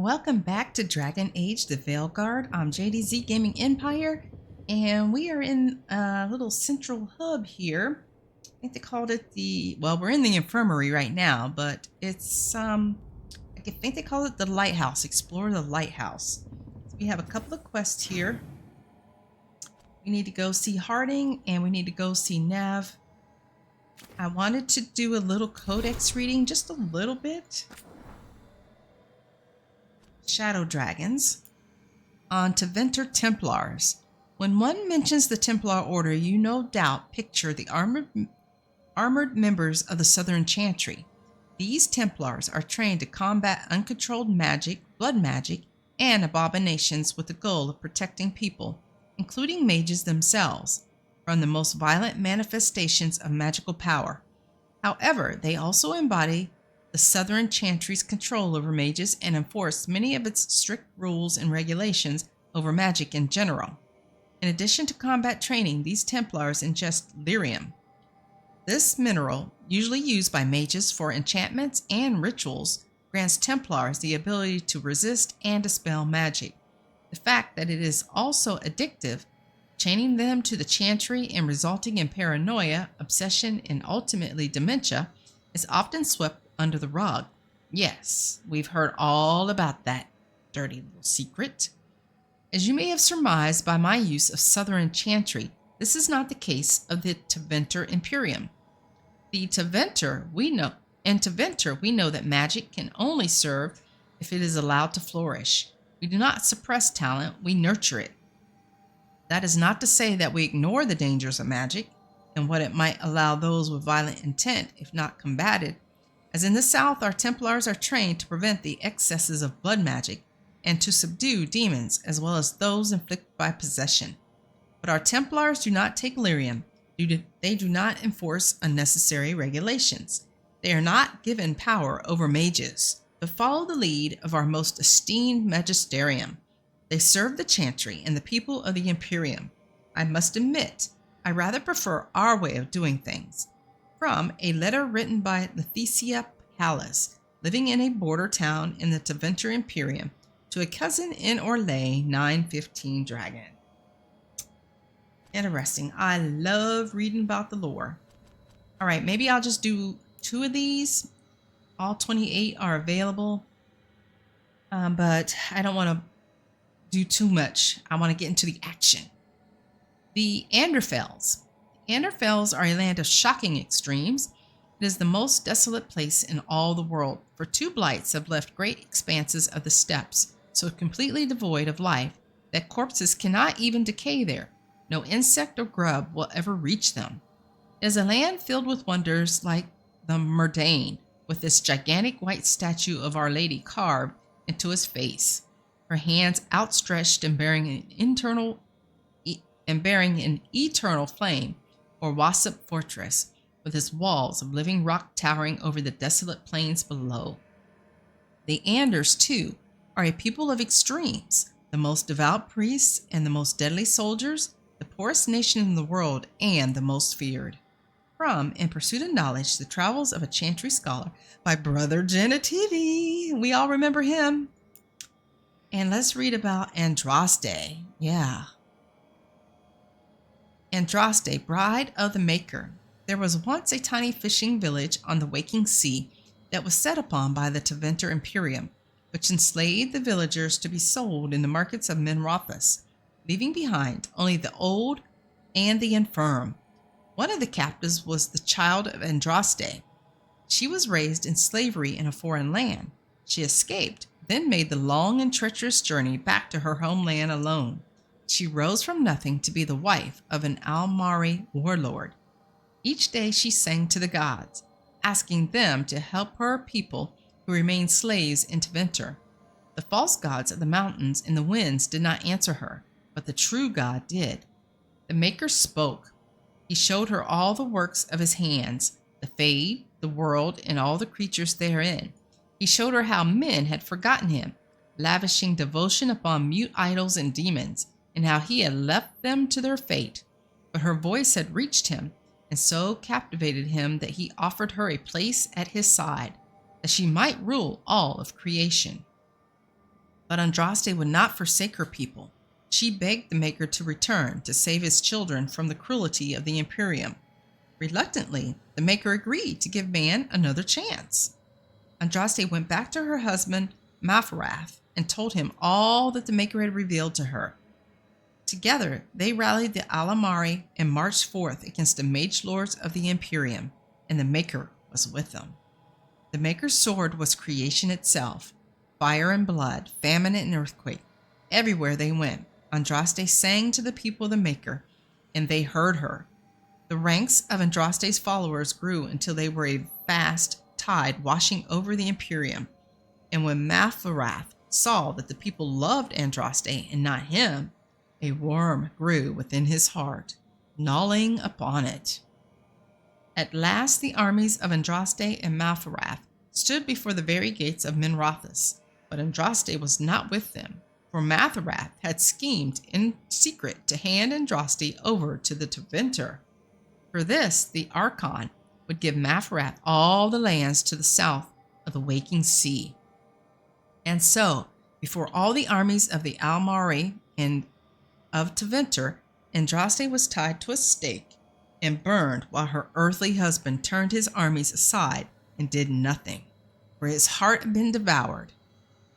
Welcome back to Dragon Age the Veilguard. I'm JDZ Gaming Empire, and we are in a little central hub here. I think they called it we're in the infirmary right now, but it's, I think they call it the lighthouse. Explore the lighthouse. So we have a couple of quests here. We need to go see Harding, and we need to go see Nav. I wanted to do a little codex reading, just a little bit. Shadow Dragons on Tevinter Templars. When one mentions the Templar Order, you no doubt picture the armored members of the Southern Chantry. These Templars are trained to combat uncontrolled magic, blood magic, and abominations with the goal of protecting people, including mages themselves, from the most violent manifestations of magical power. However, they also embody the Southern Chantry's control over mages and enforce many of its strict rules and regulations over magic in general. In addition to combat training, these Templars ingest lyrium. This mineral, usually used by mages for enchantments and rituals, grants Templars the ability to resist and dispel magic. The fact that it is also addictive, chaining them to the Chantry and resulting in paranoia, obsession, and ultimately dementia, is often swept under the rug. Yes, we've heard all about that dirty little secret. As you may have surmised by my use of Southern Chantry, this is not the case of the Tevinter Imperium. In Tevinter, we know that magic can only serve if it is allowed to flourish. We do not suppress talent, we nurture it. That is not to say that we ignore the dangers of magic and what it might allow those with violent intent, if not combated. As in the South, our Templars are trained to prevent the excesses of blood magic and to subdue demons as well as those inflicted by possession. But our Templars do not take lyrium. They do not enforce unnecessary regulations. They are not given power over mages, but follow the lead of our most esteemed magisterium. They serve the Chantry and the people of the Imperium. I must admit, I rather prefer our way of doing things. From a letter written by Leticia Pallas, living in a border town in the Tevinter Imperium, to a cousin in Orlais, 915 Dragon. Interesting. I love reading about the lore. All right, maybe I'll just do 2 of these. All 28 are available, but I don't want to do too much. I want to get into the action. The Anderfels. Anderfels are a land of shocking extremes. It is the most desolate place in all the world, for 2 blights have left great expanses of the steppes, so completely devoid of life that corpses cannot even decay there. No insect or grub will ever reach them. It is a land filled with wonders like the Murdain, with this gigantic white statue of Our Lady carved into its face, her hands outstretched and bearing an eternal flame, or Wassop Fortress, with its walls of living rock towering over the desolate plains below. The Anders, too, are a people of extremes, the most devout priests and the most deadly soldiers, the poorest nation in the world, and the most feared. From In Pursuit of Knowledge, The Travels of a Chantry Scholar by Brother Genitivi. We all remember him. And let's read about Andraste. Yeah. Andraste, bride of the Maker. There was once a tiny fishing village on the waking sea that was set upon by the Tevinter Imperium, which enslaved the villagers to be sold in the markets of Minrothus, leaving behind only the old and the infirm. One of the captives was the child of Andraste. She was raised in slavery in a foreign land. She escaped, then made the long and treacherous journey back to her homeland alone. She rose from nothing to be the wife of an Almari warlord. Each day she sang to the gods, asking them to help her people who remained slaves in Tevinter. The false gods of the mountains and the winds did not answer her, but the true God did. The Maker spoke. He showed her all the works of his hands, the Fade, the world, and all the creatures therein. He showed her how men had forgotten him, lavishing devotion upon mute idols and demons, and how he had left them to their fate. But her voice had reached him, and so captivated him that he offered her a place at his side, that she might rule all of creation. But Andraste would not forsake her people. She begged the Maker to return to save his children from the cruelty of the Imperium. Reluctantly, the Maker agreed to give man another chance. Andraste went back to her husband, Mafarath, and told him all that the Maker had revealed to her. Together, they rallied the Alamari and marched forth against the mage lords of the Imperium, and the Maker was with them. The Maker's sword was creation itself, fire and blood, famine and earthquake. Everywhere they went, Andraste sang to the people of the Maker, and they heard her. The ranks of Andraste's followers grew until they were a vast tide washing over the Imperium. And when Mafarath saw that the people loved Andraste and not him, a worm grew within his heart, gnawing upon it. At last the armies of Andraste and Mafarath stood before the very gates of Minrothis, but Andraste was not with them, for Mafarath had schemed in secret to hand Andraste over to the Tevinter. For this, the Archon would give Mafarath all the lands to the south of the Waking Sea. And so, before all the armies of the Almari and of Tevinter, Andraste was tied to a stake and burned while her earthly husband turned his armies aside and did nothing, for his heart had been devoured.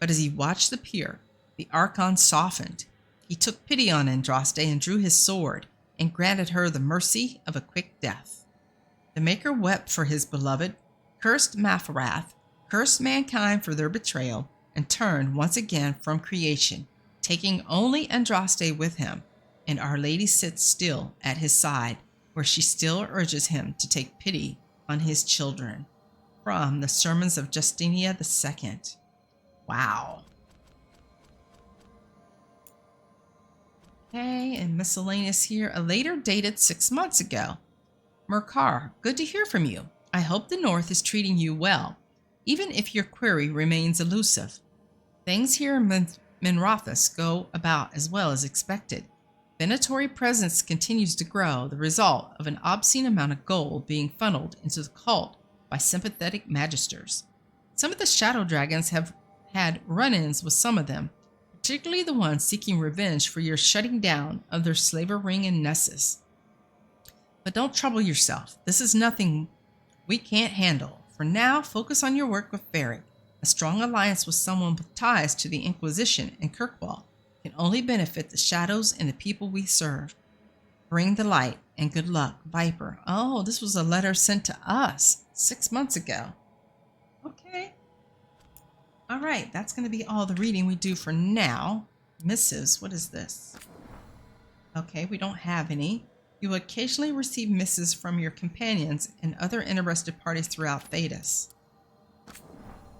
But as he watched the pier, the Archon softened. He took pity on Andraste and drew his sword and granted her the mercy of a quick death. The Maker wept for his beloved, cursed Mafarath, cursed mankind for their betrayal, and turned once again from creation, taking only Andraste with him, and Our Lady sits still at his side, where she still urges him to take pity on his children. From the Sermons of Justinia II. Wow. Okay, and miscellaneous here. A letter dated 6 months ago. Merkar, good to hear from you. I hope the North is treating you well, even if your query remains elusive. Things here in Minrothis go about as well as expected. Venatory presence continues to grow, the result of an obscene amount of gold being funneled into the cult by sympathetic magisters. Some of the shadow dragons have had run-ins with some of them, particularly the ones seeking revenge for your shutting down of their slaver ring in Nessus. But don't trouble yourself. This is nothing we can't handle. For now, focus on your work with Varric. A strong alliance with someone with ties to the Inquisition and Kirkwall can only benefit the shadows and the people we serve. Bring the light and good luck, Viper. Oh, this was a letter sent to us 6 months ago. Okay. All right, that's going to be all the reading we do for now. Missives, what is this? Okay, we don't have any. You will occasionally receive missives from your companions and other interested parties throughout Thedas.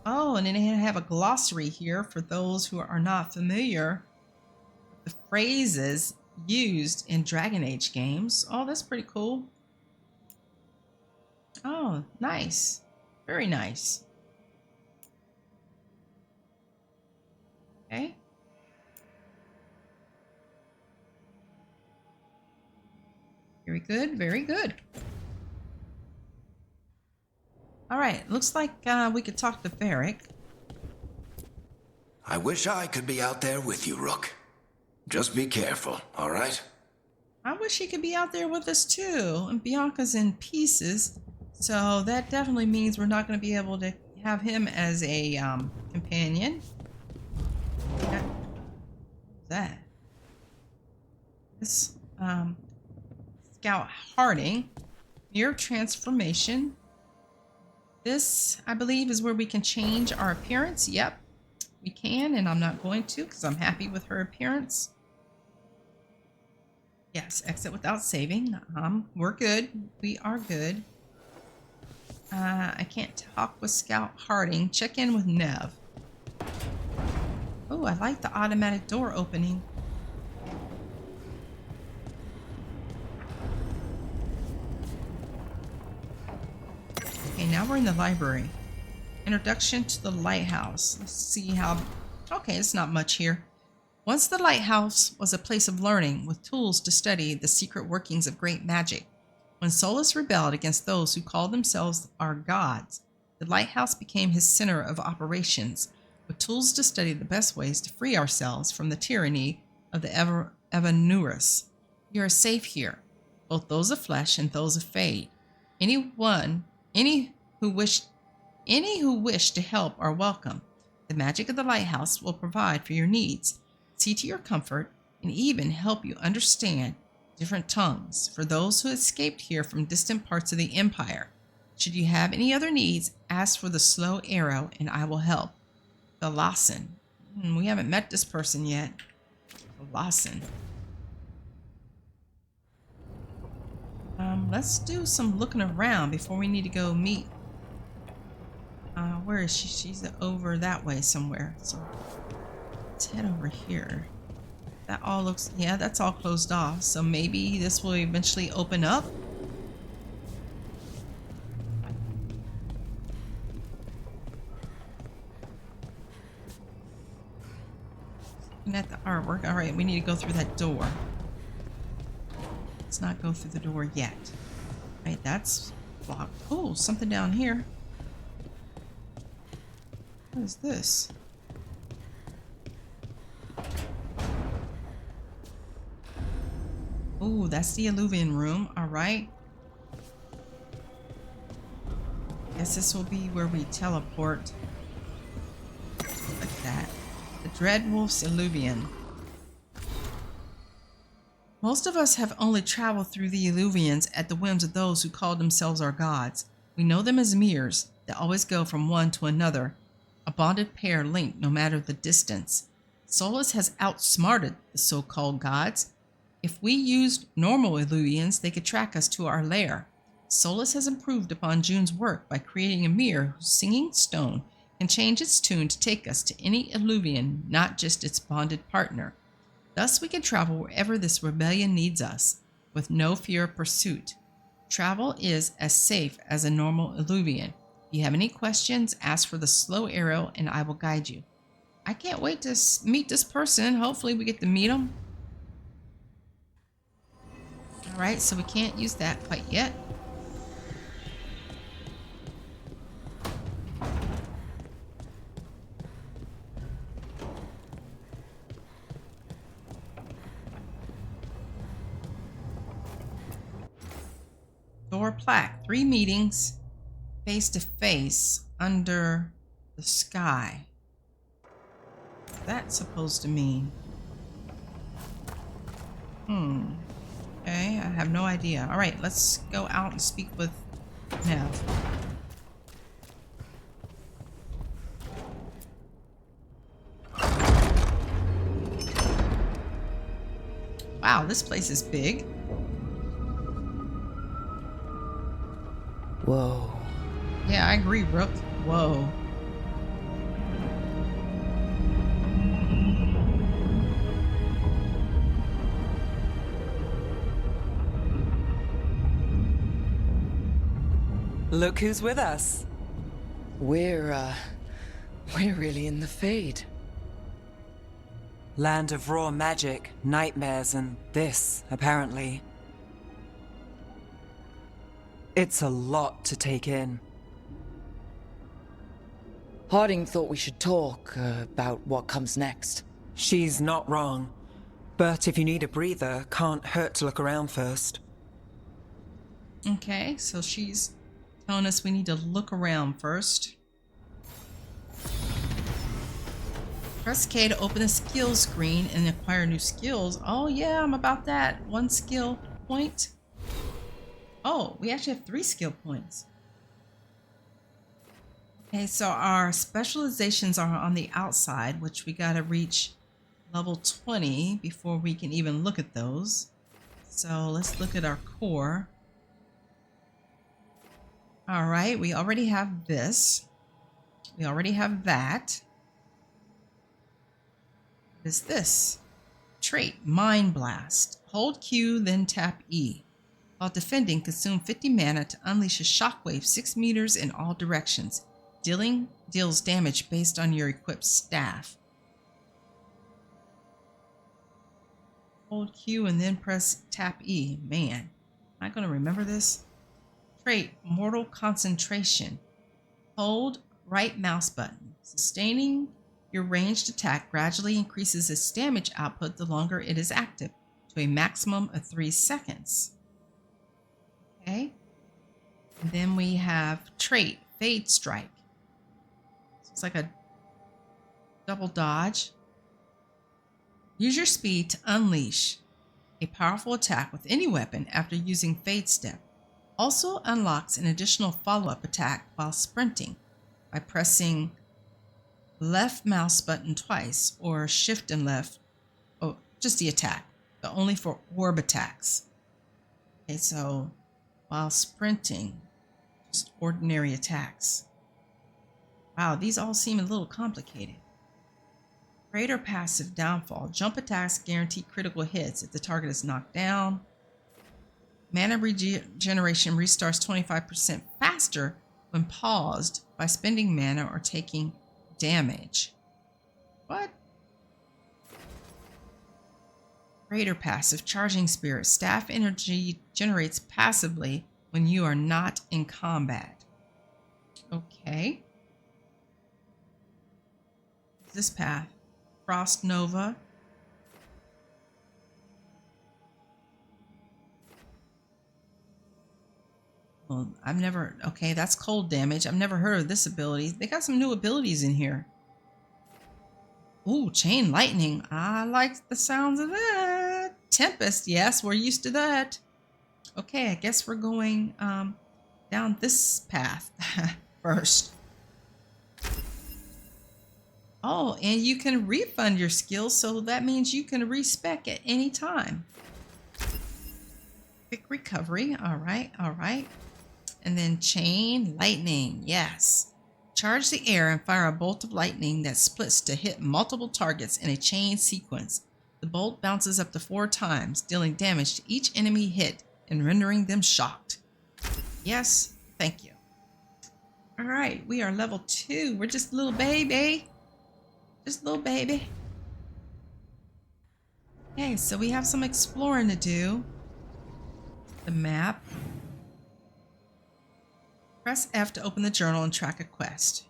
Oh, and then they have a glossary here for those who are not familiar with the phrases used in Dragon Age games. Oh, that's pretty cool. Oh, nice. Very nice. Okay. Very good, very good. All right, looks like we could talk to Varric. I wish I could be out there with you, Rook. Just be careful, all right? I wish he could be out there with us too. And Bianca's in pieces, so that definitely means we're not going to be able to have him as a companion. What's that? This Scout Harding, Mirror Transformation. This, I believe, is where we can change our appearance. Yep, we can, and I'm not going to because I'm happy with her appearance. Yes, exit without saving. We're good. We are good. I can't talk with Scout Harding. Check in with Nev. Oh, I like the automatic door opening. Okay, now we're in the library. Introduction to the lighthouse. Let's see how... Okay, it's not much here. Once the lighthouse was a place of learning with tools to study the secret workings of great magic. When Solus rebelled against those who called themselves our gods, the lighthouse became his center of operations, with tools to study the best ways to free ourselves from the tyranny of the Evanurus. You are safe here, both those of flesh and those of fade. Any who wish to help are welcome. The magic of the lighthouse will provide for your needs, see to your comfort, and even help you understand different tongues for those who escaped here from distant parts of the Empire. Should you have any other needs, ask for the slow arrow and I will help. The Lawson. We haven't met this person yet. The Lawson. Let's do some looking around before we need to go meet. Where is she? She's over that way somewhere. So let's head over here. That all looks, yeah, that's all closed off. So maybe this will eventually open up. Looking at the artwork. All right, we need to go through that door. Let's not go through the door yet. All right, that's blocked. Oh, something down here. What is this? Oh, that's the Illuvian room. All right. Guess this will be where we teleport. Like that. The Dreadwolf's Illuvian. Most of us have only traveled through the Illuvians at the whims of those who call themselves our gods. We know them as mirrors that always go from one to another, a bonded pair linked no matter the distance. Solus has outsmarted the so-called gods. If we used normal Illuvians, they could track us to our lair. Solus has improved upon June's work by creating a mirror whose singing stone can change its tune to take us to any Illuvian, not just its bonded partner. Thus we can travel wherever this rebellion needs us, with no fear of pursuit. Travel is as safe as a normal Illuvian. If you have any questions, ask for the slow arrow and I will guide you. I can't wait to meet this person. Hopefully we get to meet him. All right, so we can't use that quite yet. Door plaque, 3 meetings, face to face, under the sky. What's that supposed to mean? Okay, I have no idea. All right, let's go out and speak with Nev. Wow, this place is big. Whoa. Yeah, I agree, Brooke. Whoa. Look who's with us. We're really in the Fade. Land of raw magic, nightmares, and this, apparently. It's a lot to take in. Harding thought we should talk about what comes next. She's not wrong. But if you need a breather, can't hurt to look around first. Okay, so she's telling us we need to look around first. Press K to open the skills screen and acquire new skills. Oh yeah, I'm about that. 1 skill point. Oh, we actually have 3 skill points. Okay, so our specializations are on the outside, which we gotta reach level 20 before we can even look at those. So let's look at our core. All right, we already have this. We already have that. What is this? Trait, Mind Blast. Hold Q, then tap E. While defending, consume 50 mana to unleash a shockwave 6 meters in all directions. Deals damage based on your equipped staff. Hold Q and then press tap E. Man, am I going to remember this? Trait, Mortal Concentration. Hold right mouse button. Sustaining Your ranged attack gradually increases its damage output the longer it is active, to a maximum of 3 seconds. Okay. And then we have trait, Fade Strike. So it's like a double dodge. Use your speed to unleash a powerful attack with any weapon after using Fade Step. Also unlocks an additional follow-up attack while sprinting by pressing left mouse button twice or shift and left. Oh, just the attack, but only for orb attacks. Okay, so while sprinting, just ordinary attacks. Wow, these all seem a little complicated. Great or passive downfall. Jump attacks guarantee critical hits if the target is knocked down. Mana regeneration restarts 25% faster when paused by spending mana or taking damage. What? Greater passive. Charging Spirit. Staff energy generates passively when you are not in combat. Okay. This path. Frost Nova. Well, okay, that's cold damage. I've never heard of this ability. They got some new abilities in here. Ooh, Chain Lightning. I like the sounds of that. Tempest, yes, we're used to that. Okay, I guess we're going down this path first. Oh, and you can refund your skills, so that means you can respec at any time. Quick recovery. All right, all right. And then Chain Lightning. Yes. Charge the air and fire a bolt of lightning that splits to hit multiple targets in a chain sequence. The bolt bounces up to 4 times, dealing damage to each enemy hit and rendering them shocked. Yes, thank you. All right, we are level 2. We're just a little baby. Just a little baby. Okay, so we have some exploring to do. The map. Press F to open the journal and track a quest.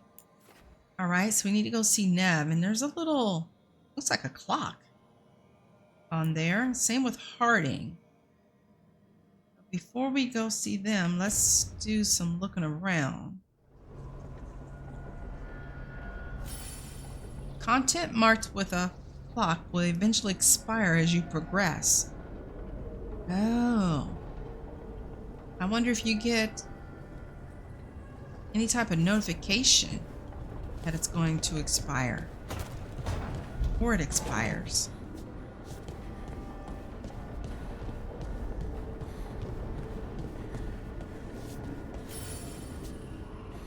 All right, so we need to go see Nev, and there's a little, looks like a clock on there. Same with Harding. Before we go see them, let's do some looking around. Content marked with a clock will eventually expire as you progress. Oh. I wonder if you get any type of notification that it's going to expire. Or it expires.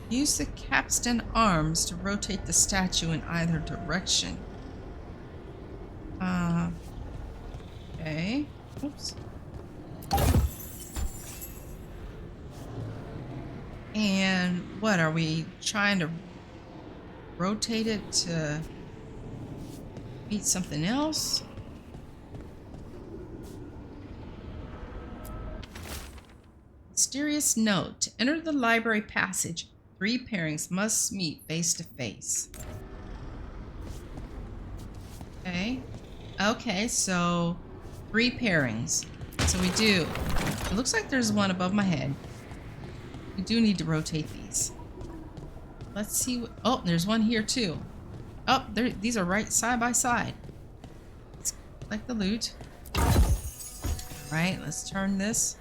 Use the capstan arms to rotate the statue in either direction. Okay. Oops. And what are we trying to rotate it to meet something else? Mysterious note. To enter the library passage, 3 pairings must meet face to face. Okay. Okay, so 3 pairings. So we do. It looks like there's one above my head. We do need to rotate these. Let's see. Oh, there's one here too. Oh, these are right side by side. Let's collect the loot. All right, let's turn this.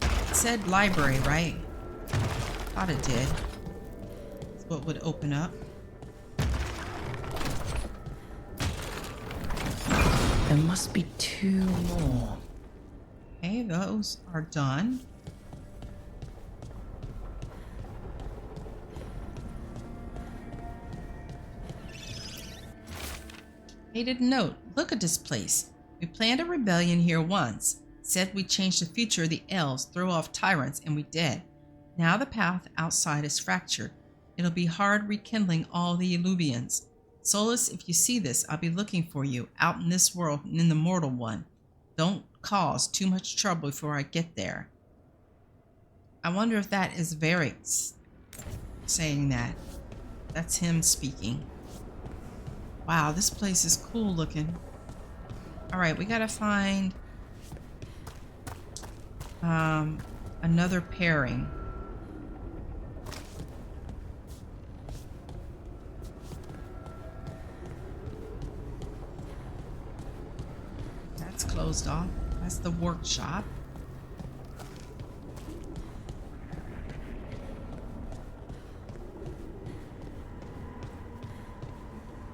It said library, right? Thought it did. That's what would open up. There must be 2 more. Okay, those are done. Hated note. Look at this place. We planned a rebellion here once. Said we'd change the future of the elves, throw off tyrants, and we did. Now the path outside is fractured. It'll be hard rekindling all the Illuvians. Solus, if you see this, I'll be looking for you, out in this world and in the mortal one. Don't cause too much trouble before I get there. I wonder if that is Varix saying that. That's him speaking. Wow, this place is cool looking. All right, we gotta find another pairing. That's closed off. That's the workshop.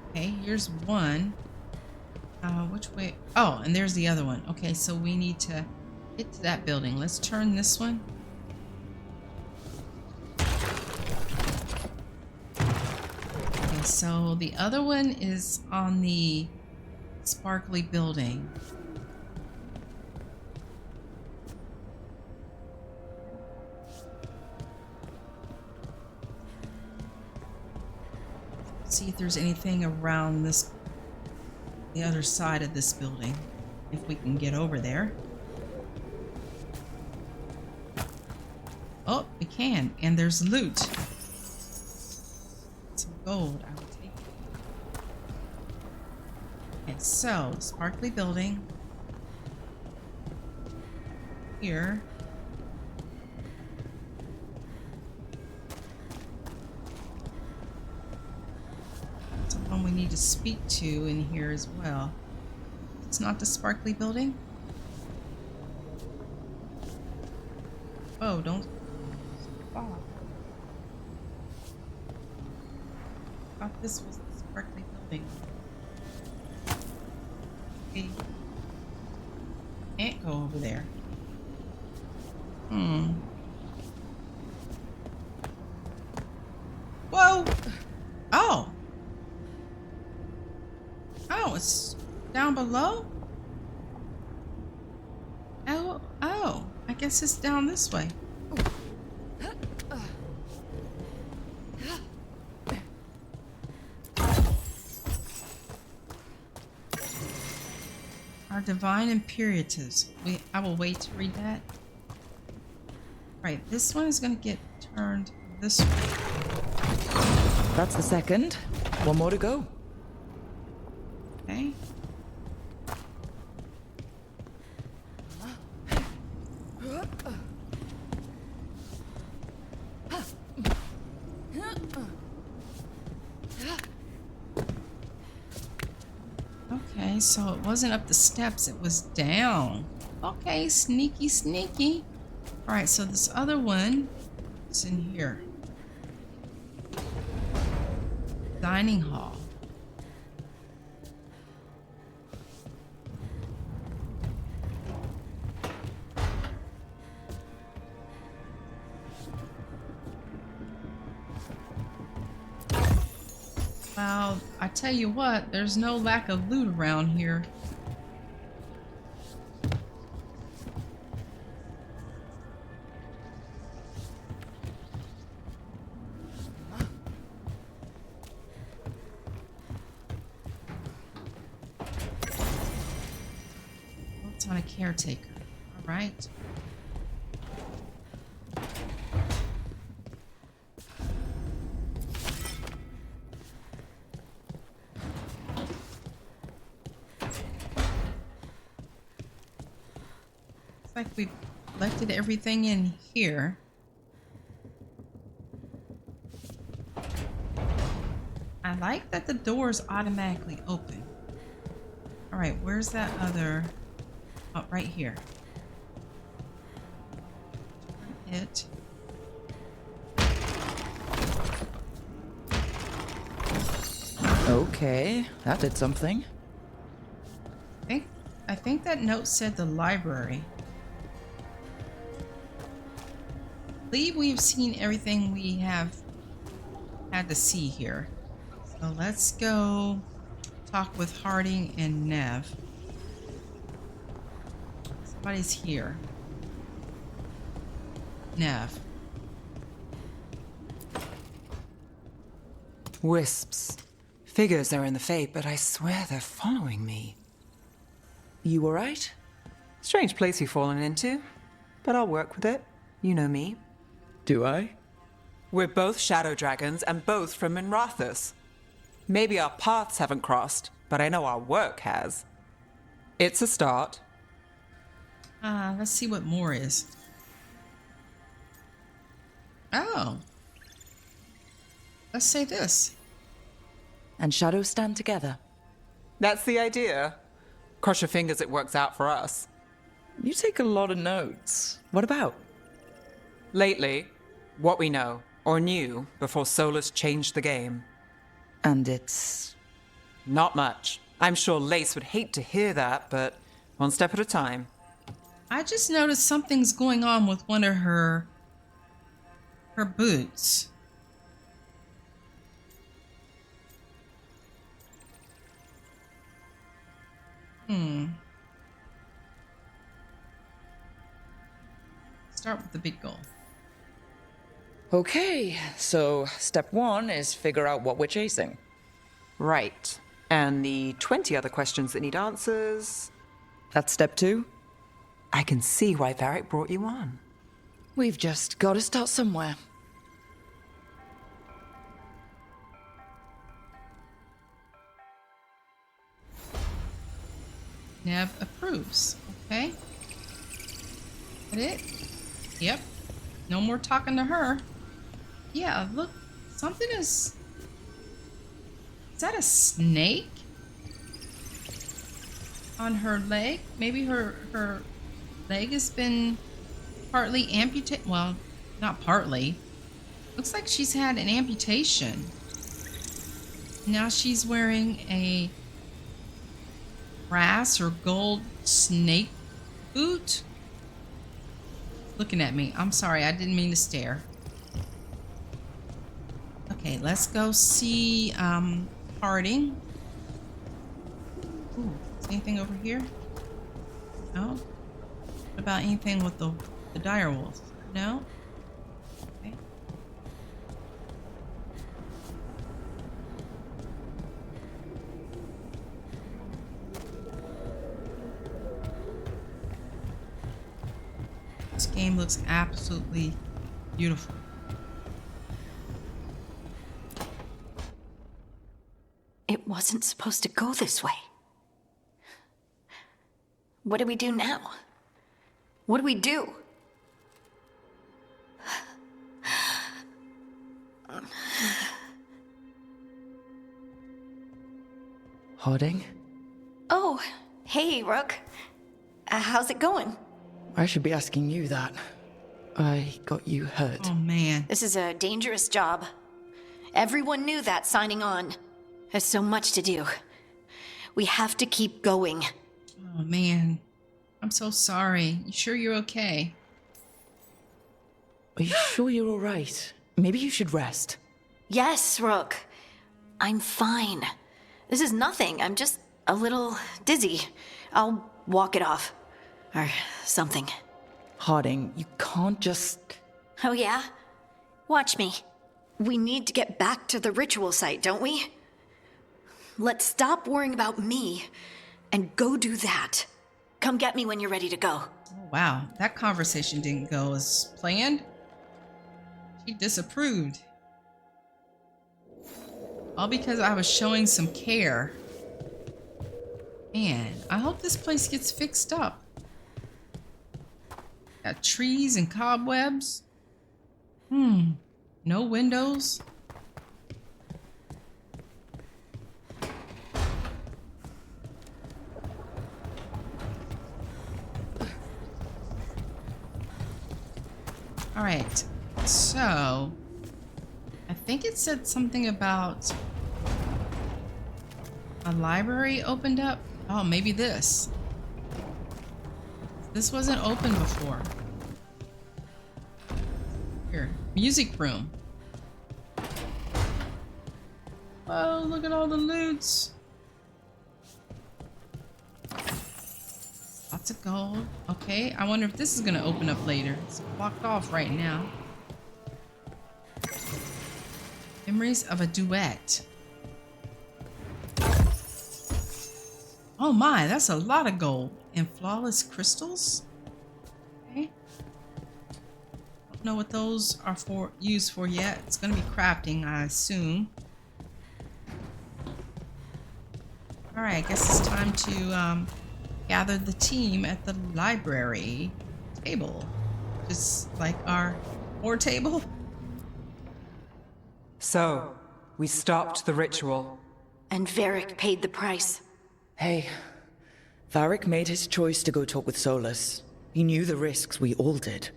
Okay, here's one. Which way? Oh, and there's the other one. Okay, so we need to get to that building. Let's turn this one. Okay, so the other one is on the sparkly building. See if there's anything around this, the other side of this building, if we can get over there. Oh, we can, and there's loot. Some gold, I will take it. Okay, so sparkly building here. Someone we need to speak to in here as well. It's not the sparkly building. Oh, don't fall. I thought this was the sparkly building. Okay. Can't go over there. Whoa! Oh! Oh, it's down below? Oh, I guess it's down this way. Our divine imperatives. I will wait to read that. Right, this one is going to get turned this way. That's the second. One more to go. Okay. Okay, so it wasn't up the steps, it was down. Okay, sneaky, sneaky. All right, so this other one is in here. Dining hall. Well, I tell you what, there's no lack of loot around here. What's on a caretaker? All right. Like we've collected everything in here. I like that the doors automatically open. All right, where's that other? Oh, right here. It. Okay, that did something. I think that note said the library. I believe we've seen everything we have had to see here. So let's go talk with Harding and Nev. Somebody's here. Nev. Wisps. Figures are in the fate, but I swear they're following me. You alright? Strange place you've fallen into, but I'll work with it. You know me. Do I? We're both shadow dragons and both from Minrathus. Maybe our paths haven't crossed, but I know our work has. It's a start. Let's see what more is. Oh. Let's say this. And shadows stand together. That's the idea. Cross your fingers it works out for us. You take a lot of notes. What about? Lately, what we know, or knew, before Solus changed the game. And it's... Not much. I'm sure Lace would hate to hear that, but one step at a time. I just noticed something's going on with one of her boots. Start with the big goal. Okay, so step 1 is figure out what we're chasing. Right. And the 20 other questions that need answers... That's step 2? I can see why Varric brought you on. We've just got to start somewhere. Nev approves. Okay. That it? Yep. No more talking to her. Yeah, look. Something is... Is that a snake? On her leg? Maybe her leg has been partly amputated. Well, not partly. Looks like she's had an amputation. Now she's wearing a brass or gold snake boot. Looking at me. I'm sorry, I didn't mean to stare. Okay, let's go see Harding. Ooh, is anything over here? No? What about anything with the dire wolves? No? Okay. This game looks absolutely beautiful. It wasn't supposed to go this way. What do we do now? What do we do? Harding? Oh, hey, Rook. How's it going? I should be asking you that. I got you hurt. Oh man. This is a dangerous job. Everyone knew that signing on. There's so much to do. We have to keep going. Oh man. I'm so sorry. You sure you're okay? Are you sure you're all right? Maybe you should rest. Yes, Rook. I'm fine. This is nothing. I'm just a little dizzy. I'll walk it off. Or something. Harding, you can't just... Oh yeah? Watch me. We need to get back to the ritual site, don't we? Let's stop worrying about me and go do that. Come get me when you're ready to go. Oh, wow. That conversation didn't go as planned. She disapproved. All because I was showing some care. Man, I hope this place gets fixed up. Got trees and cobwebs. No windows. All right, so I think it said something about a library opened up. Oh, maybe this. This wasn't open before. Here, music room. Oh, look at all the loots. Lots of gold. Okay, I wonder if this is gonna open up later. It's blocked off right now. Memories of a duet. Oh my, that's a lot of gold. And flawless crystals? Okay. Don't know what those are used for yet. It's gonna be crafting, I assume. All right, I guess it's time to gather the team at the library table. Just like our war table. So, we stopped the ritual. And Varric paid the price. Hey, Varric made his choice to go talk with Solus. He knew the risks, we all did.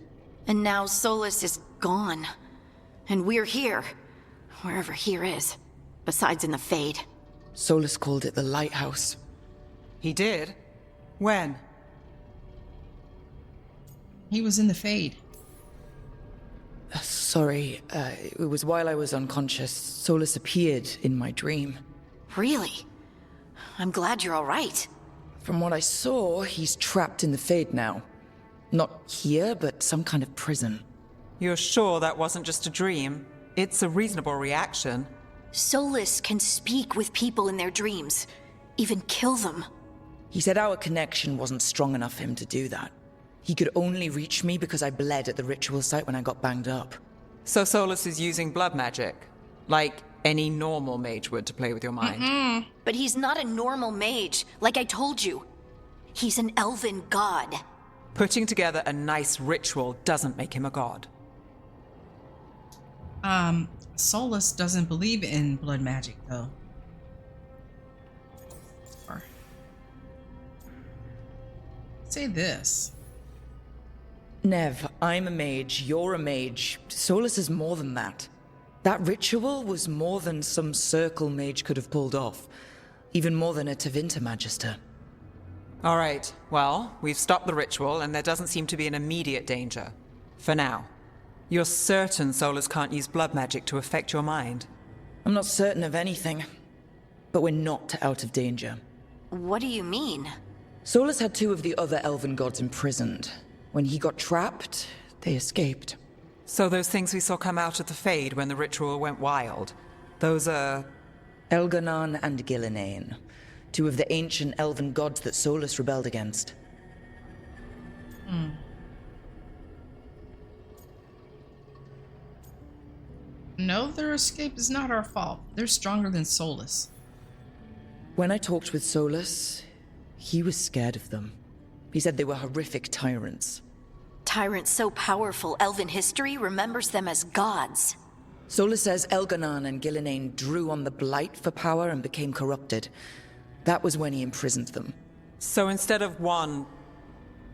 And now Solus is gone. And we're here. Wherever here is. Besides in the Fade. Solus called it the Lighthouse. He did? When? He was in the Fade. Sorry, it was while I was unconscious. Solus appeared in my dream. Really? I'm glad you're all right. From what I saw, he's trapped in the Fade now. Not here, but some kind of prison. You're sure that wasn't just a dream? It's a reasonable reaction. Solus can speak with people in their dreams. Even kill them. He said our connection wasn't strong enough for him to do that. He could only reach me because I bled at the ritual site when I got banged up. So Solus is using blood magic? Like any normal mage would to play with your mind? But he's not a normal mage, like I told you. He's an elven god. Putting together a nice ritual doesn't make him a god. Solus doesn't believe in blood magic, though. Or say this. Nev, I'm a mage, you're a mage. Solus is more than that. That ritual was more than some circle mage could have pulled off. Even more than a Tevinter Magister. All right, well, we've stopped the ritual and there doesn't seem to be an immediate danger. For now. You're certain Solus can't use blood magic to affect your mind? I'm not certain of anything. But we're not out of danger. What do you mean? Solus had two of the other elven gods imprisoned. When he got trapped, they escaped. So those things we saw come out of the Fade when the ritual went wild, those are... Elganon and Gillinane. Two of the ancient elven gods that Solus rebelled against. No, their escape is not our fault. They're stronger than Solus. When I talked with Solus, he was scared of them. He said they were horrific tyrants. Tyrants so powerful, elven history remembers them as gods. Solus says Elganon and Gillinane drew on the Blight for power and became corrupted. That was when he imprisoned them. So instead of one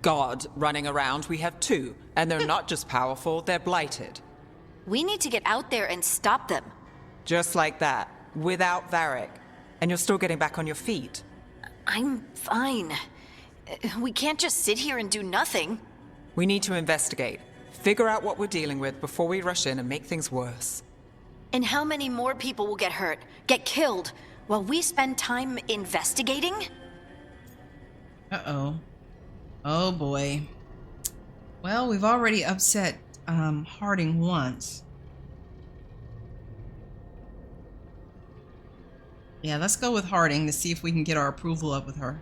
god running around, we have two. And they're not just powerful, they're blighted. We need to get out there and stop them. Just like that, without Varric. And you're still getting back on your feet. I'm fine. We can't just sit here and do nothing. We need to investigate. Figure out what we're dealing with before we rush in and make things worse. And how many more people will get hurt, get killed, while we spend time investigating? Uh-oh. Oh boy. Well, we've already upset Harding once. Yeah, let's go with Harding to see if we can get our approval up with her.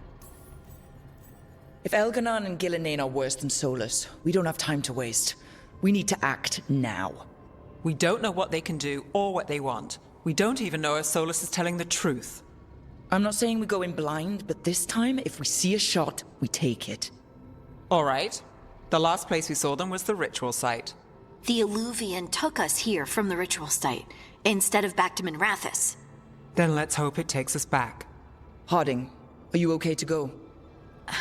If Elganon and Gillinane are worse than Solus, we don't have time to waste. We need to act now. We don't know what they can do or what they want. We don't even know if Solus is telling the truth. I'm not saying we go in blind, but this time, if we see a shot, we take it. All right. The last place we saw them was the ritual site. The Illuvian took us here from the ritual site, instead of back to Minrathous. Then let's hope it takes us back. Harding, are you okay to go?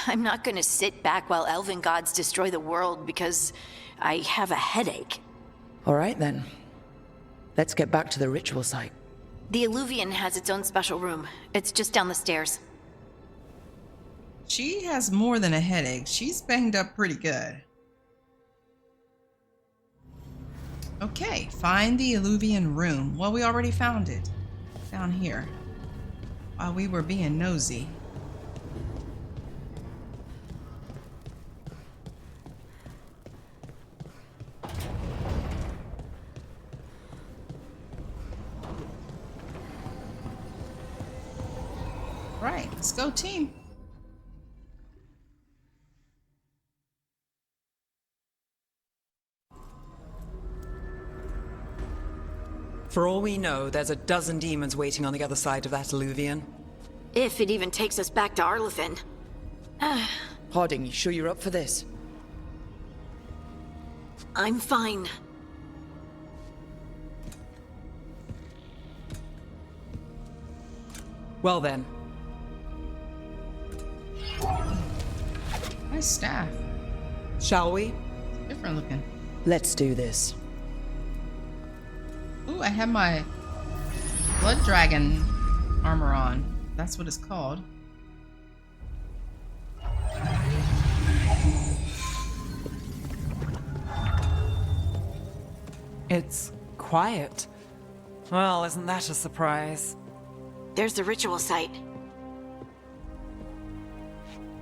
I'm not gonna sit back while elven gods destroy the world because I have a headache. All right, then. Let's get back to the ritual site. The Illuvian has its own special room. It's just down the stairs. She has more than a headache. She's banged up pretty good. Okay, find the Illuvian room. Well, we already found it. Down here. While we were being nosy. Right, let's go team. For all we know, there's a dozen demons waiting on the other side of that Illuvian. If it even takes us back to Arlethan. Harding, you sure you're up for this? I'm fine. Well then, Nice staff. shall we? Different looking. Let's do this. Ooh, I have my blood dragon armor on. That's what it's called. It's quiet. Well, isn't that a surprise? There's the ritual site.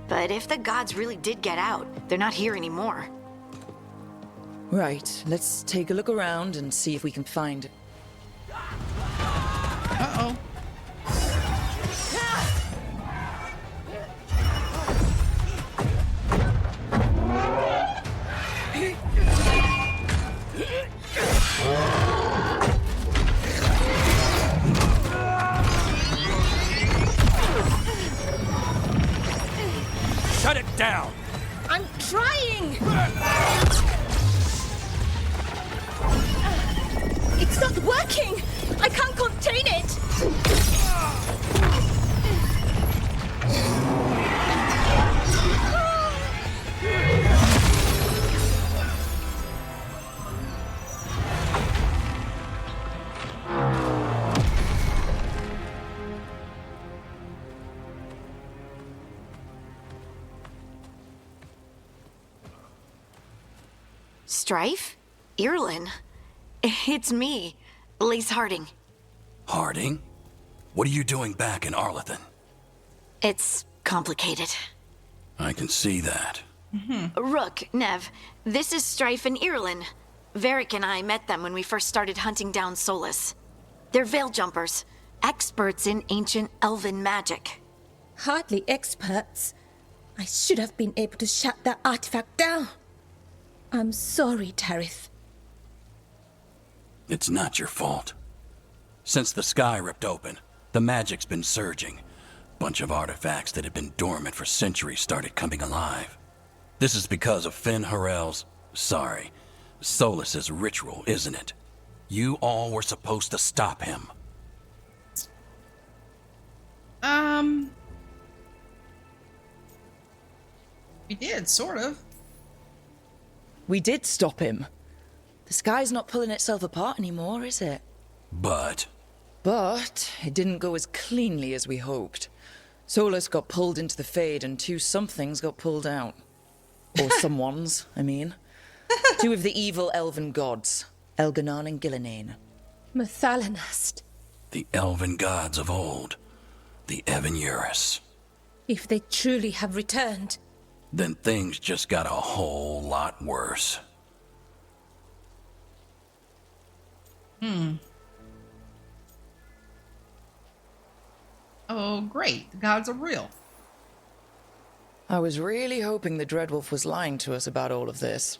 But if the gods really did get out, they're not here anymore. Right, let's take a look around and see if we can find... Uh-oh. Shut it down! I'm trying! It's not working! I can't contain it! Strife? Irlin? It's me, Lise Harding. Harding? What are you doing back in Arlethan? It's complicated. I can see that. Rook, Nev, this is Strife and Irlin. Varric and I met them when we first started hunting down Solus. They're veil jumpers, experts in ancient elven magic. Hardly experts. I should have been able to shut that artifact down. I'm sorry, Tarith. It's not your fault. Since the sky ripped open, the magic's been surging. Bunch of artifacts that had been dormant for centuries started coming alive. This is because of Finn Harel's, Solus's ritual, isn't it? You all were supposed to stop him. We did, sort of. We did stop him. The sky's not pulling itself apart anymore, is it? But But it didn't go as cleanly as we hoped. Solus got pulled into the Fade and two somethings got pulled out. Or someones, I mean. Two of the evil elven gods, Elganon and Gillinane. Mathalanast. the elven gods of old, the Evan-Eurus. If they truly have returned. Then things just got a whole lot worse. Oh, great. The gods are real. I was really hoping the Dreadwolf was lying to us about all of this.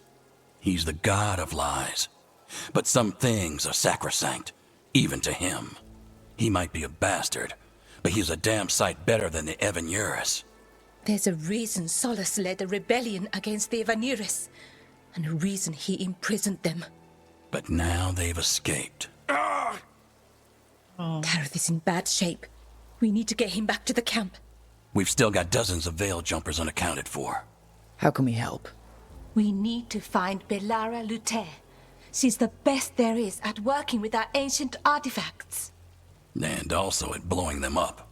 He's the god of lies. But some things are sacrosanct, even to him. He might be a bastard, but he's a damn sight better than the Evan-Eurus. There's a reason Solus led a rebellion against the Evan-Eurus, and a reason he imprisoned them. But now they've escaped. Tareth is in bad shape. We need to get him back to the camp. We've still got dozens of veil jumpers unaccounted for. How can we help? We need to find Belara Luther. She's the best there is at working with our ancient artifacts. And also at blowing them up.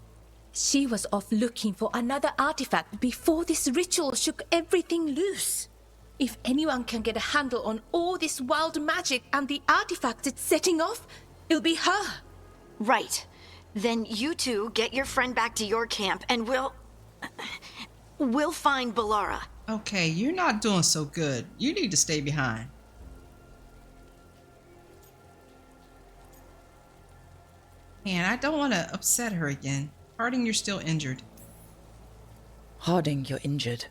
She was off looking for another artifact before this ritual shook everything loose. If anyone can get a handle on all this wild magic and the artifacts it's setting off, it'll be her. Right. Then you two get your friend back to your camp and we'll find Belara. Okay, you're not doing so good. You need to stay behind. And I don't want to upset her again. Harding, you're still injured. Harding, you're injured.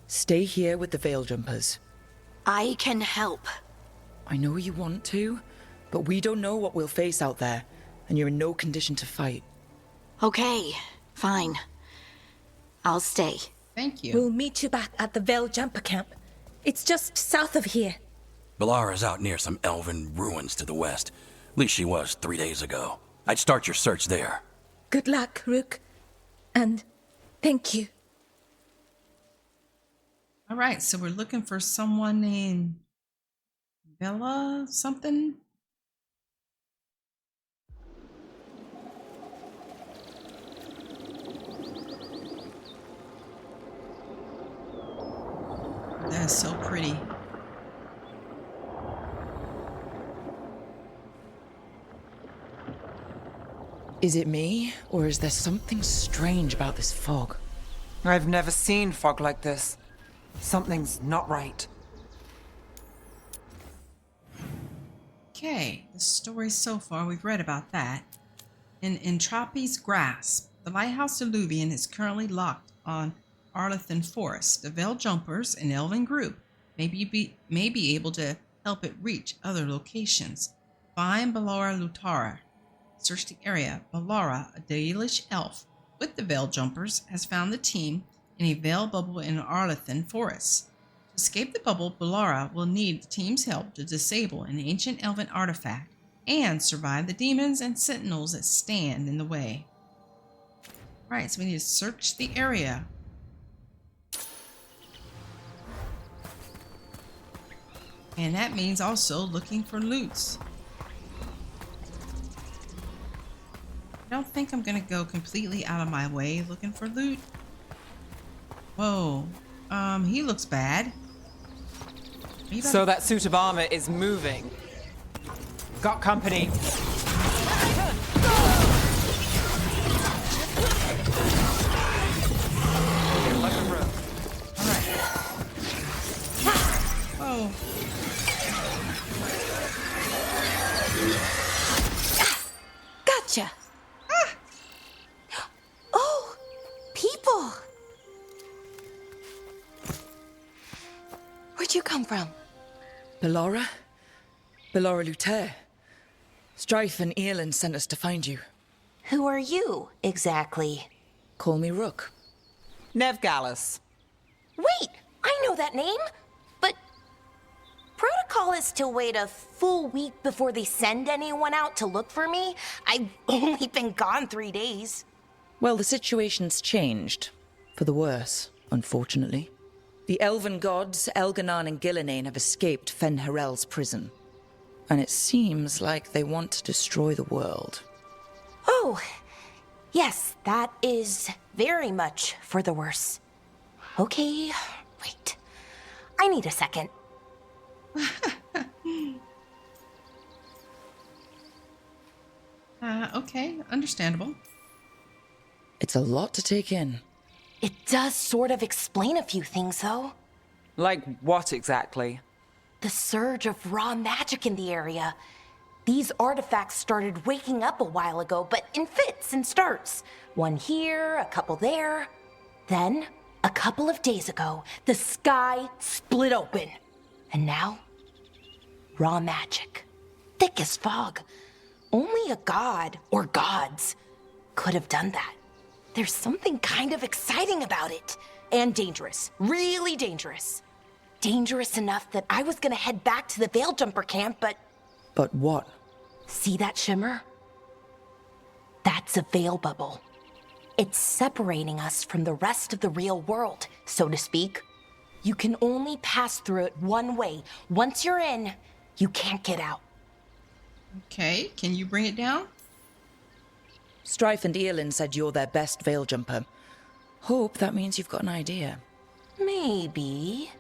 Stay here with the veil jumpers. I can help. I know you want to, but we don't know what we'll face out there, and you're in no condition to fight. Okay, Fine. I'll stay. Thank you. We'll meet you back at the Veil Jumper Camp. It's just south of here. Balara's out near some elven ruins to the west. At least she was 3 days ago. I'd start your search there. Good luck, Rook. And thank you. All right, so we're looking for someone named Bella something. That is so pretty. Is it me, or is there something strange about this fog? I've never seen fog like this. Something's not right. Okay, the story so far, we've read about that. In Entropy's grasp, the Lighthouse Illuvian is currently locked on Arlethan Forest. The Veil Jumpers, an elven group, may be able to help it reach other locations. Find Balara Lutara. Search the area. Balara, a Dalish elf with the Veil Jumpers, has found the team in a veil bubble in Arlethan Forest. To escape the bubble, Balara will need the team's help to disable an ancient elven artifact and survive the demons and sentinels that stand in the way. Alright, so we need to search the area. And that means also looking for loots. I don't think I'm gonna go completely out of my way looking for loot. Whoa. He looks bad. So that suit of armor is moving. Got company. Alright. Whoa. Gotcha. Oh, people. Where'd you come from? Balara? Balara Luther. Strife and Earlin sent us to find you. Who are you, exactly? Call me Rook. Nev Gallus. Wait, I know that name, but protocol is to wait a full week before they send anyone out to look for me. I've only been gone 3 days. Well, the situation's changed. For the worse, unfortunately. The elven gods, Elganan and Gillinane, have escaped Fen'Harel's prison. And it seems like they want to destroy the world. Oh, yes, that is very much for the worse. Okay, wait. I need a second. Okay, understandable. It's a lot to take in. It does sort of explain a few things, though. Like what exactly? The surge of raw magic in the area. These artifacts started waking up a while ago, but in fits and starts. One here, a couple there. Then, a couple of days ago, the sky split open. And now, raw magic. Thick as fog. Only a god, or gods, could have done that. There's something kind of exciting about it. And dangerous. Really dangerous. Dangerous enough that I was gonna head back to the Veil Jumper camp, but... But what? See that shimmer? That's a veil bubble. It's separating us from the rest of the real world, so to speak. You can only pass through it one way. Once you're in, you can't get out. Okay, can you bring it down? Strife and Earlin said you're their best veil jumper. Hope that means you've got an idea. Maybe.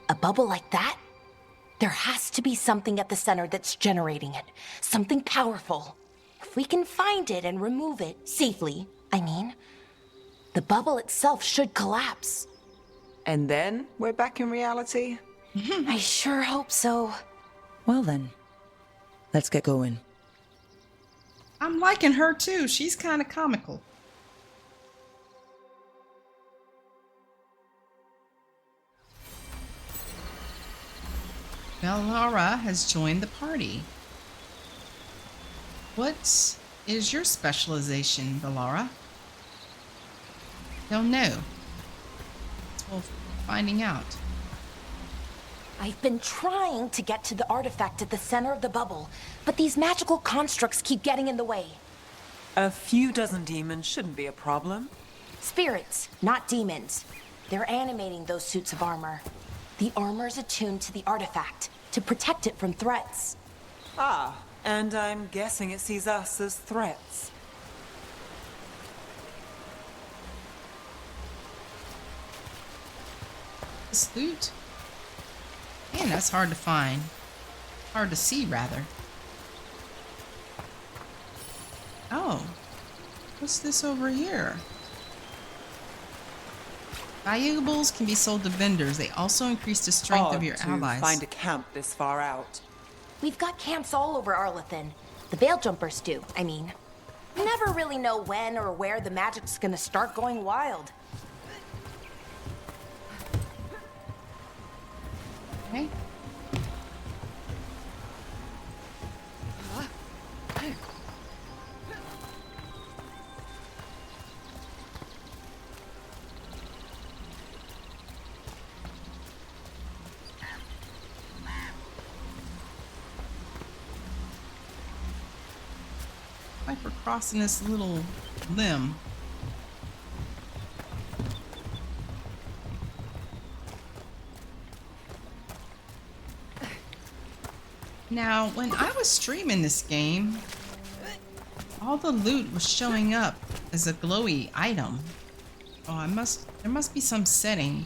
A bubble like that? There has to be something at the center that's generating it. Something powerful. If we can find it and remove it, safely, I mean, the bubble itself should collapse. And then we're back in reality? I sure hope so. Well then, let's get going. I'm liking her too. She's kind of comical. Balara has joined the party. What is your specialization, Balara? Don't know. We're finding out. I've been trying to get to the artifact at the center of the bubble, but these magical constructs keep getting in the way. A few dozen demons shouldn't be a problem. Spirits, not demons. They're animating those suits of armor. The armor's attuned to the artifact to protect it from threats. Ah, and I'm guessing it sees us as threats. This loot? Man, that's hard to find. Hard to see, rather. Oh. What's this over here? Valuables can be sold to vendors. They also increase the strength of your allies. Find a camp this far out. We've got camps all over Arlathan. The Veil Jumpers do, I mean. Never really know when or where the magic's gonna start going wild. Okay. Like we're crossing this little limb. Now, when I was streaming this game, all the loot was showing up as a glowy item. Oh, there must be some setting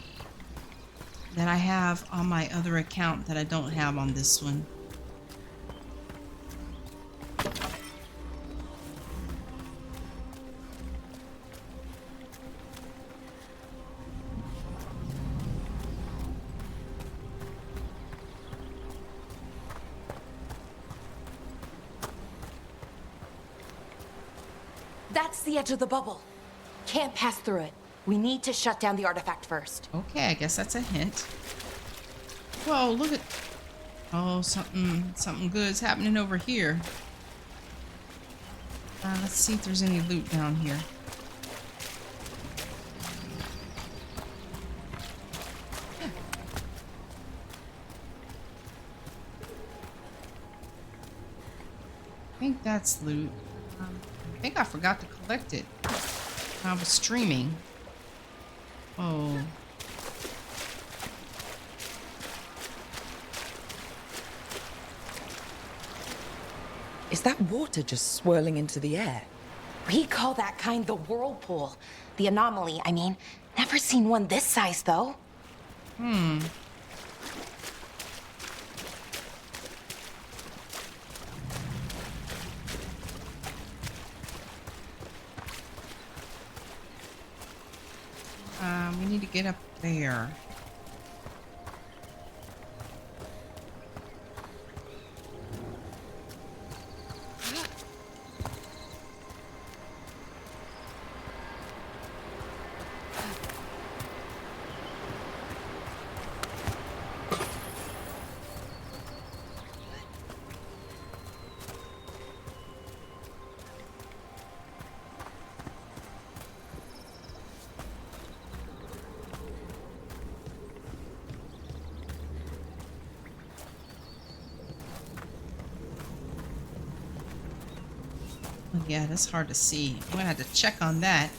that I have on my other account that I don't have on this one. That's the edge of the bubble. Can't pass through it. We need to shut down the artifact first. Okay, I guess that's a hint. Whoa, look at... Oh, something good's happening over here. Let's see if there's any loot down here. I think that's loot. I think I forgot to collect it. I was streaming. Oh. Is that water just swirling into the air? We call that kind the whirlpool. The anomaly, I mean. Never seen one this size, though. We need to get up there. Yeah, that's hard to see. I'm gonna have to check on that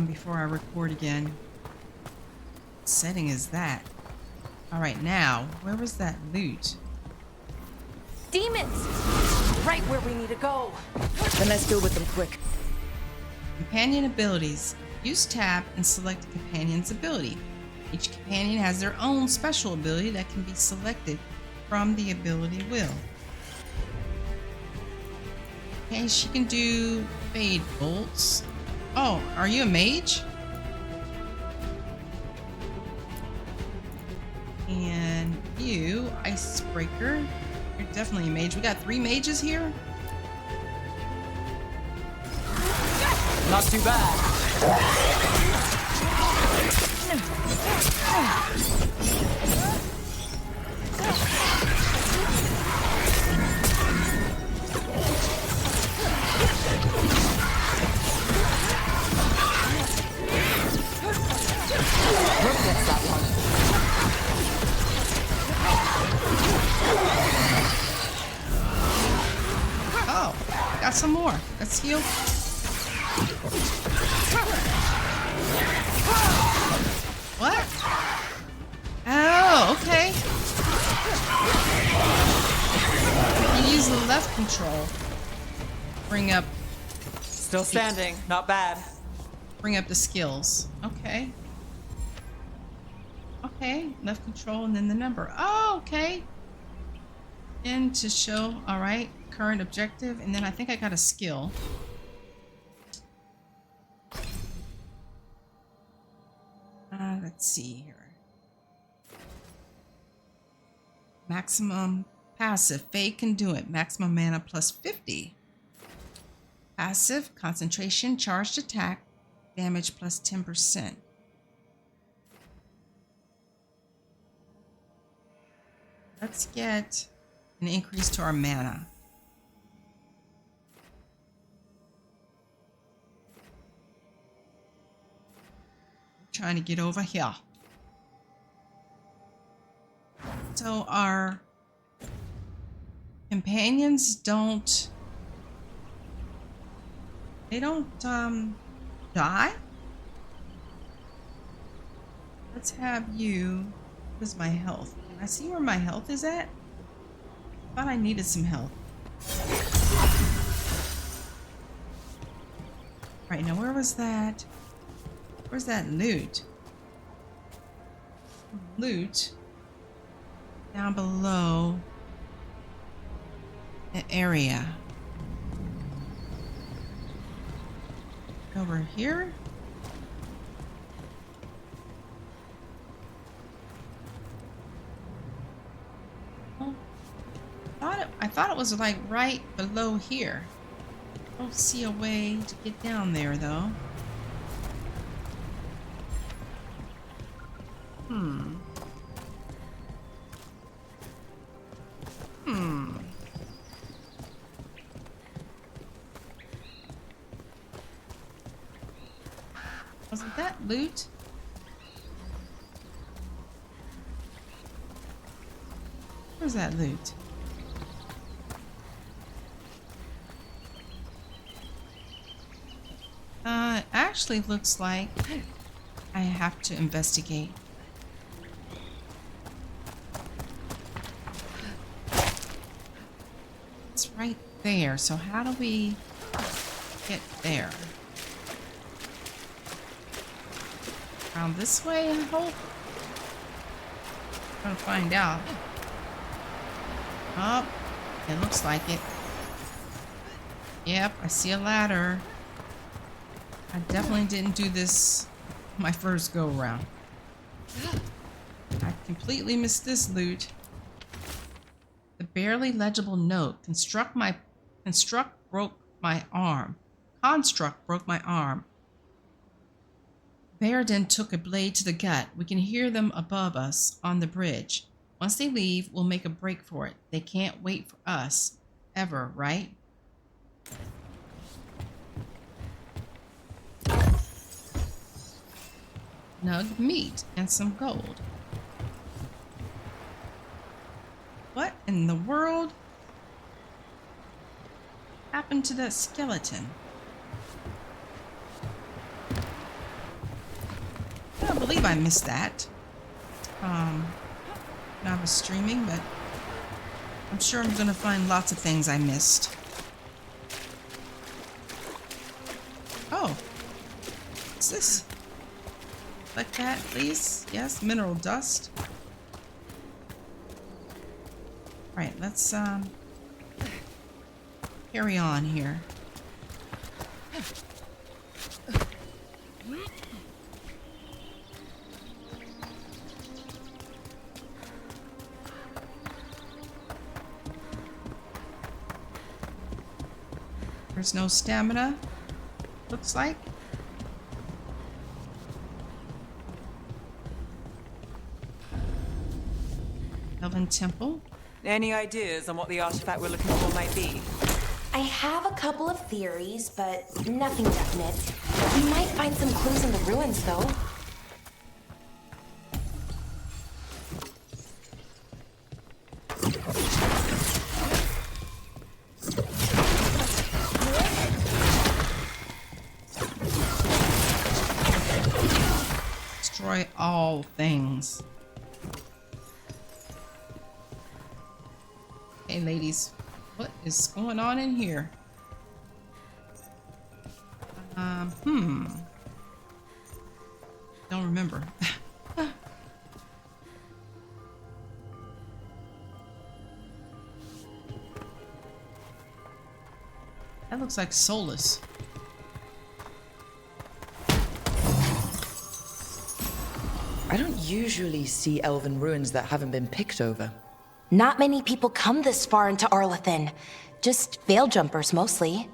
before I record again. What setting is that? All right, now where was that loot? Demons! Right where we need to go. Then let's deal with them quick. Companion abilities. Use tab and select a companion's ability. Each companion has their own special ability that can be selected from the ability wheel. Okay, she can do fade bolts. Oh, are you a mage? And you, icebreaker. You're definitely a mage. We got 3 mages here. Not too bad. Let's heal. What? Oh, okay. You use the left control. Bring up Still standing. Not bad. the skills. Okay. Okay, left control and then the number. Oh, okay. And to show, all right, current objective, and then I think I got a skill. Let's see here. Maximum passive. Faye can do it. Maximum mana plus 50. Passive, concentration, charged attack, damage plus 10%. Let's get an increase to our mana. Trying to get over here. So our companions don't die? Let's have you. What is my health? Can I see where my health is at? I thought I needed some health. Right, now where was that? Where's that loot? Loot down below the area. Over here? Oh, I thought it was like right below here. I don't see a way to get down there though. Wasn't that loot? Where's that loot? Actually looks like I have to investigate. It's right there, so how do we get there? Around this way, I hope? I'm gonna find out. Oh, it looks like it. Yep, I see a ladder. I definitely didn't do this my first go around. I completely missed this loot. The barely legible note. Construct broke my arm. Construct broke my arm. Baradin took a blade to the gut. We can hear them above us on the bridge. Once they leave, we'll make a break for it. They can't wait for us. Ever, right? Snug meat and some gold. What in the world happened to that skeleton? I don't believe I missed that. When I was streaming, but I'm sure I'm gonna find lots of things I missed. Oh, what's this? Like that, please. Yes, mineral dust. Right, let's carry on here. There's no stamina, looks like. Elven Temple. Any ideas on what the artifact we're looking for might be? I have a couple of theories, but nothing definite. We might find some clues in the ruins, though. Destroy all things. Hey, ladies, what is going on in here? Don't remember. That looks like Solus. I don't usually see elven ruins that haven't been picked over. Not many people come this far into Arlathan. Just veil jumpers mostly.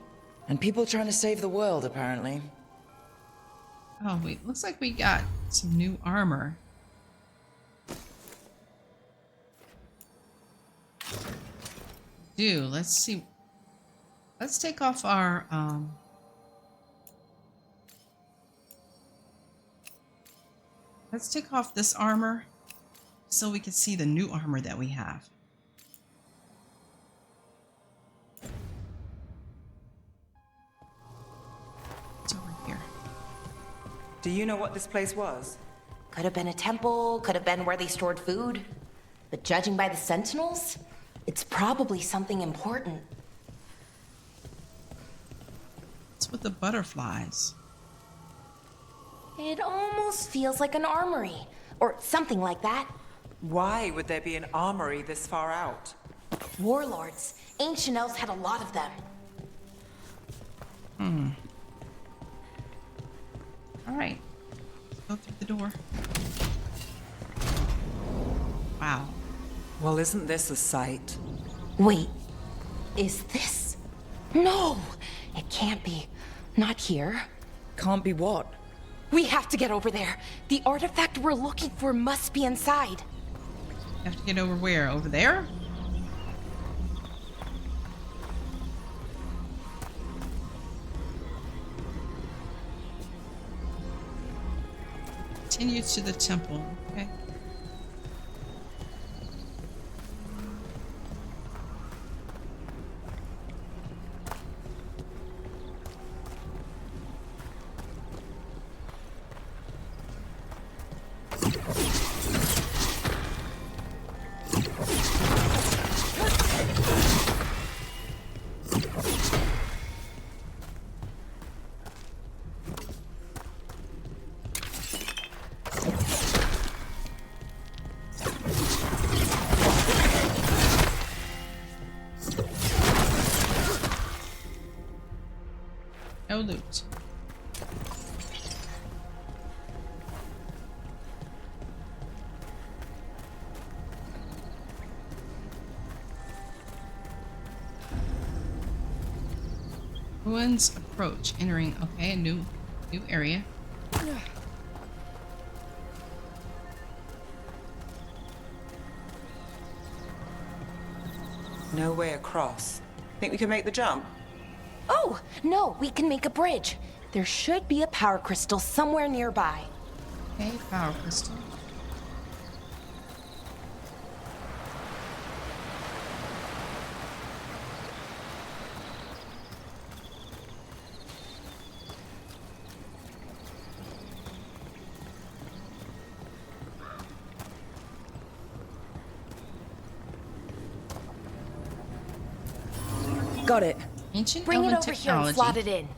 And people trying to save the world, apparently. Oh, wait. Looks like we got some new armor. Let's see. Let's take off our, let's take off this armor so we can see the new armor that we have. It's over here. Do you know what this place was? Could have been a temple, could have been where they stored food. But judging by the sentinels, it's probably something important. What's with the butterflies? It almost feels like an armory, or something like that. Why would there be an armory this far out? Warlords. Ancient elves had a lot of them. All right. Let's go through the door. Wow. Well, isn't this a sight? Wait, is this? No, it can't be. Not here. Can't be what? We have to get over there. The artifact we're looking for must be inside. Have to get over where? Over there? Continue to the temple. Okay. No loot. Ruins approach. Entering. Okay, a new area. No way across. Think we can make the jump? Oh, no, we can make a bridge. There should be a power crystal somewhere nearby. Okay, power crystal. Got it. Ancient Bring it elven over here and technology slot it in.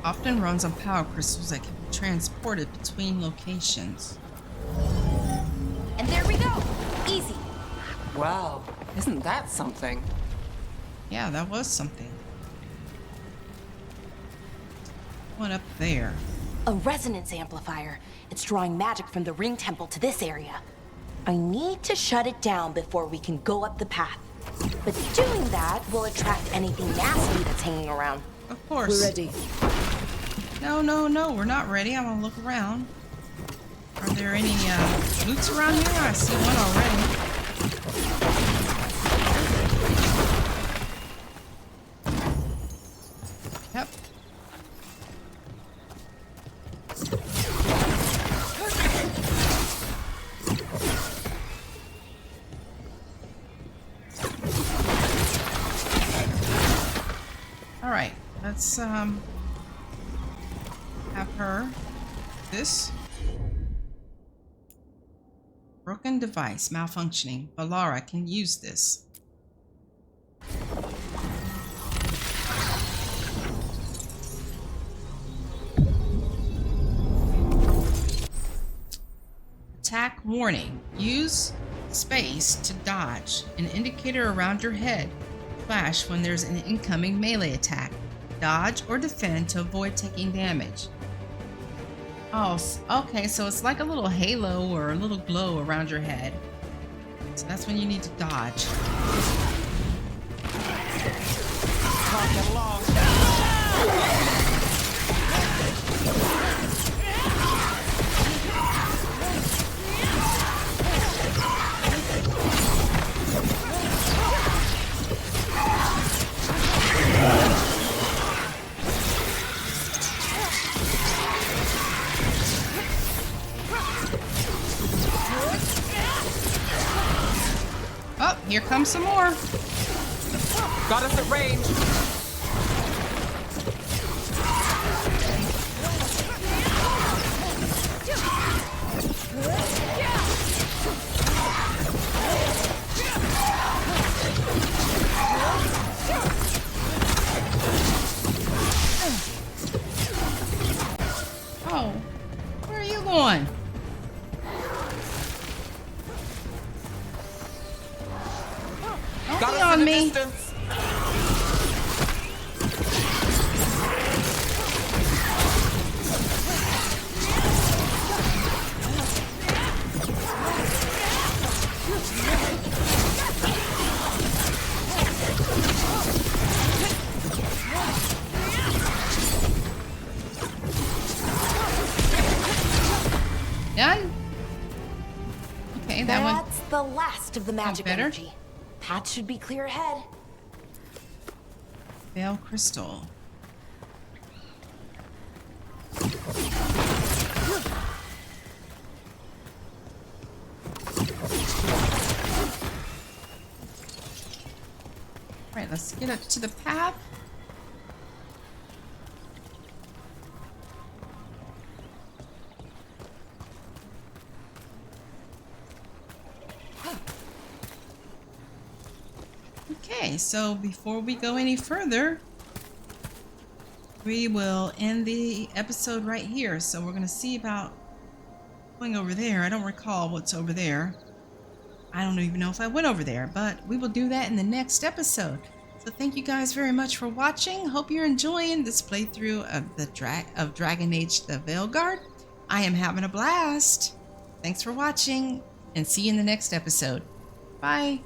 often runs on power crystals that can be transported between locations. And there we go. Easy. Wow, isn't that something? Yeah, that was something. One up there. A resonance amplifier. It's drawing magic from the ring temple to this area. I need to shut it down before we can go up the path. But doing that will attract anything nasty that's hanging around. Of course. We're ready. No, we're not ready. I want to look around. Are there any loots around here? I see one already. Yep. All right, let's have her. This. Broken device malfunctioning. Valara can use this. Attack warning. Use space to dodge. An indicator around your head flash when there's an incoming melee attack. Dodge or defend to avoid taking damage. Oh, okay, so it's like a little halo or a little glow around your head. So that's when you need to dodge. Oh, here comes some more. Got us at range. Oh, where are you going? Don't Got be us on in the me. distance. Done? Okay, that one. That's the last of the magic better? energy. Path should be clear ahead. Veil crystal. Right, let's get up to the path. Okay, so before we go any further, we will end the episode right here. So we're going to see about going over there. I don't recall what's over there. I don't even know if I went over there, but we will do that in the next episode. So thank you guys very much for watching. Hope you're enjoying this playthrough of Dragon Age the Veilguard. I am having a blast. Thanks for watching and see you in the next episode. Bye.